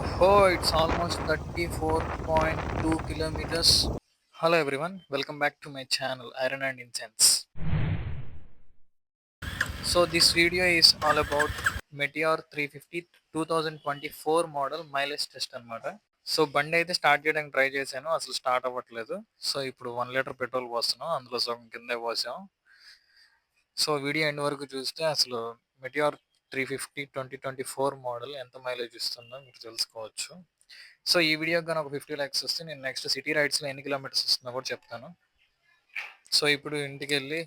Oh, it's almost 34.2 kilometers. Hello everyone, welcome back to my channel Iron and Incense. So this video is all about Meteor 350 2024 model mileage test అన్నమాట. So బండి అయితే start చేయడానికి try చేశాను, అసలు start అవ్వట్లేదు. So ఇప్పుడు 1 litre petrol పోస్తున్నాం, అందులో సగం కిందే పోసాం. సో వీడియో ఎండ్ వరకు చూస్తే అసలు మెటిఆర్ 350 2024 మోడల్ ఎంత మైలేజ్ ఇస్తుందో మీరు తెలుసుకోవచ్చు. సో ఈ వీడియోకి కానీ ఒక 50 lakhs వస్తే నేను నెక్స్ట్ సిటీ రైడ్స్లో ఎన్ని కిలోమీటర్స్ వస్తుందో కూడా చెప్తాను. సో ఇప్పుడు ఇంటికి వెళ్ళి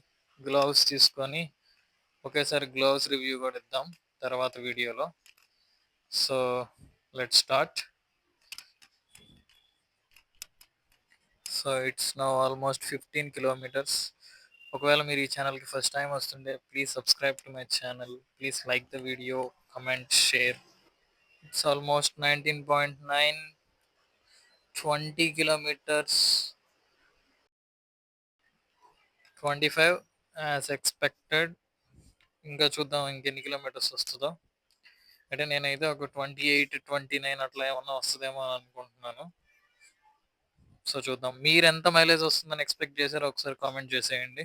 గ్లౌస్ తీసుకొని ఒకేసారి గ్లౌస్ రివ్యూ కూడా ఇద్దాం తర్వాత వీడియోలో. So let start. So it's now almost 15 kilometers. ఒకవేళ మీరు ఈ ఛానల్కి ఫస్ట్ టైం వస్తుంటే please subscribe to my channel, please like the video, comment, share. It's almost 19.9, 20 kilometers, 25 as expected. ఇంకా చూద్దాం ఇంకెన్ని కిలోమీటర్స్ వస్తుందో. అంటే నేనైతే ఒక 28, 29 అట్లా ఏమన్నా వస్తుందేమో అని అనుకుంటున్నాను. సో చూద్దాం, మీరు ఎంత మైలేజ్ వస్తుందని ఎక్స్పెక్ట్ చేశారో ఒకసారి కామెంట్ చేసేయండి.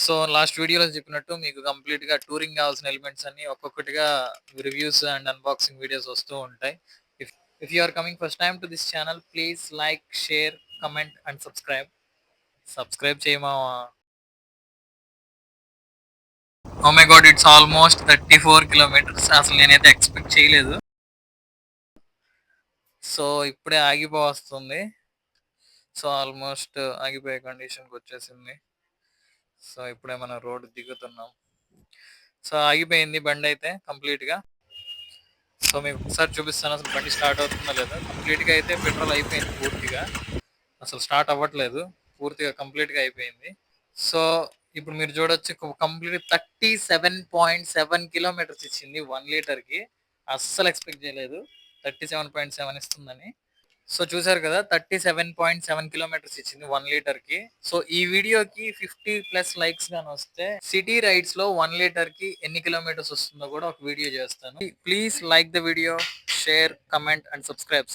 సో లాస్ట్ వీడియోలో చెప్పినట్టు మీకు కంప్లీట్గా టూరింగ్ కావాల్సిన ఎలిమెంట్స్ అన్ని ఒక్కొక్కటిగా రివ్యూస్ అండ్ అన్బాక్సింగ్ వీడియోస్ వస్తూ ఉంటాయి. If you are coming first time to this channel, please like, share, comment and subscribe చేయమా. Oh my god, it's almost 34 kilometers. అసలు నేనైతే ఎక్స్పెక్ట్ చేయలేదు. సో ఇప్పుడే ఆగిపోవస్తుంది. సో ఆల్మోస్ట్ ఆగిపోయే కండిషన్కి వచ్చేసింది. సో ఇప్పుడే మనం రోడ్ దిగుతున్నాం. సో ఆగిపోయింది బండి అయితే కంప్లీట్గా. సో మీకు ఒకసారి చూపిస్తాను అసలు బండి స్టార్ట్ అవుతుందో లేదో. కంప్లీట్గా అయితే పెట్రోల్ అయిపోయింది పూర్తిగా, అసలు స్టార్ట్ అవ్వట్లేదు, పూర్తిగా కంప్లీట్గా అయిపోయింది. సో ఇప్పుడు మీరు చూడొచ్చు కంప్లీట్ 37.7 kilometers ఇచ్చింది 1 లీటర్కి. అస్సలు ఎక్స్పెక్ట్ చేయలేదు 37.7 ఇస్తుందని. సో చూసారు కదా, 37.7 kilometers ఇచ్చింది 1 లీటర్కి. సో ఈ వీడియోకి 50+ likes గాని వస్తే సిటీ రైడ్స్ లో 1 లీటర్కి ఎన్ని కిలోమీటర్స్ వస్తుందో కూడా ఒక వీడియో చేస్తాను. Please like the video, share, comment and subscribe.